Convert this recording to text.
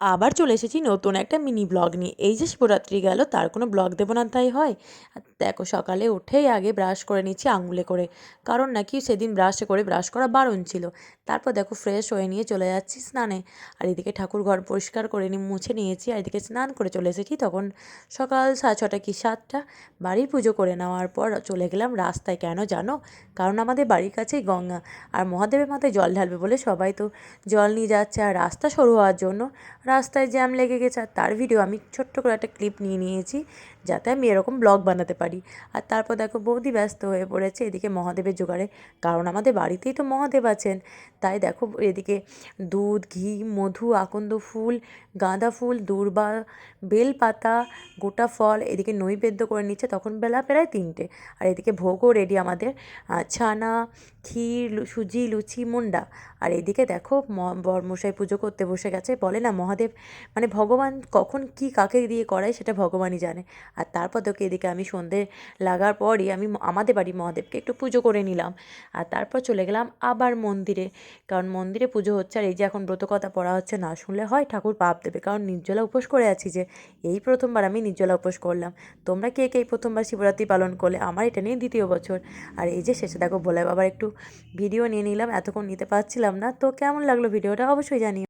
আবার চলে এসেছি নতুন একটা মিনি ব্লগ নিয়ে। এই যে শিবরাত্রি গেল, তার কোনো ব্লগ দেবো না তাই হয়? আর দেখো, সকালে উঠেই আগে ব্রাশ করে নিচ্ছি আঙুলে করে, কারণ নাকি সেদিন ব্রাশ করা বারণ ছিল। তারপর দেখো ফ্রেশ হয়ে নিয়ে চলে যাচ্ছি স্নানে। আর এদিকে ঠাকুর ঘর পরিষ্কার করে নিয়ে মুছে নিয়েছি, আর এদিকে স্নান করে চলে এসেছি। তখন সকাল 6:30 কি 7টা। বাড়ির পুজো করে নেওয়ার পর চলে গেলাম রাস্তায়। কেন জানো? কারণ আমাদের বাড়ির কাছেই গঙ্গা, আর মহাদেবের মাথায় জল ঢালবে বলে সবাই তো জল নিয়ে যাচ্ছে। আর রাস্তা সরু হওয়ার জন্য রাস্তায় জ্যাম লেগে গেছে, আর তার ভিডিও আমি ছোট্ট করে একটা ক্লিপ নিয়ে নিয়েছি, যাতে আমি এরকম ব্লগ বানাতে পারি। আর তারপর দেখো বৌদি ব্যস্ত হয়ে পড়েছে এদিকে মহাদেবের জোগাড়ে, কারণ আমাদের বাড়িতেই তো মহাদেব আছেন। তাই দেখো এদিকে দুধ, ঘি, মধু, আকন্দ ফুল, গাঁদা ফুল, দূর্বা, বেলপাতা, গোটা ফল এদিকে নৈবেদ্য করে নিচ্ছে। তখন বেলা প্রায় 3টে। আর এদিকে ভোগও রেডি আমাদের, ছানা, ক্ষীর, সুজি, লুচি, মুন্ডা। আর এদিকে দেখো বরমশাই পুজো করতে বসে গেছে। বলে না, মহাদেব মানে ভগবান কখন কি কাকে দিয়ে করায় সেটা ভগবানই জানে। আর তারপর দেখো এদিকে আমি সন্ধে লাগার পরই আমি আমাদের বাড়ি মহাদেবকে একটু পুজো করে নিলাম। আর তারপর চলে গেলাম আবার মন্দিরে, কারণ মন্দিরে পুজো হচ্ছে। আর এই যে এখন ব্রতকথা পড়া হচ্ছে, না শুনলে হয়, ঠাকুর পাপ দেবে। কারণ নির্জলা উপোস করে আছি, যে এই প্রথমবার আমি নির্জলা উপোস করলাম। তোমরা কে কে এই প্রথমবার শিবরাত্রি পালন করলে? আমার এটা নিয়ে 2য় বছর। আর এই যে শেষে দেখো ভোলে বাবার একটু ভিডিও নিয়ে নিলাম, এতক্ষণ নিতে পারছিলাম না। তো কেমন লাগলো ভিডিওটা অবশ্যই জানিও।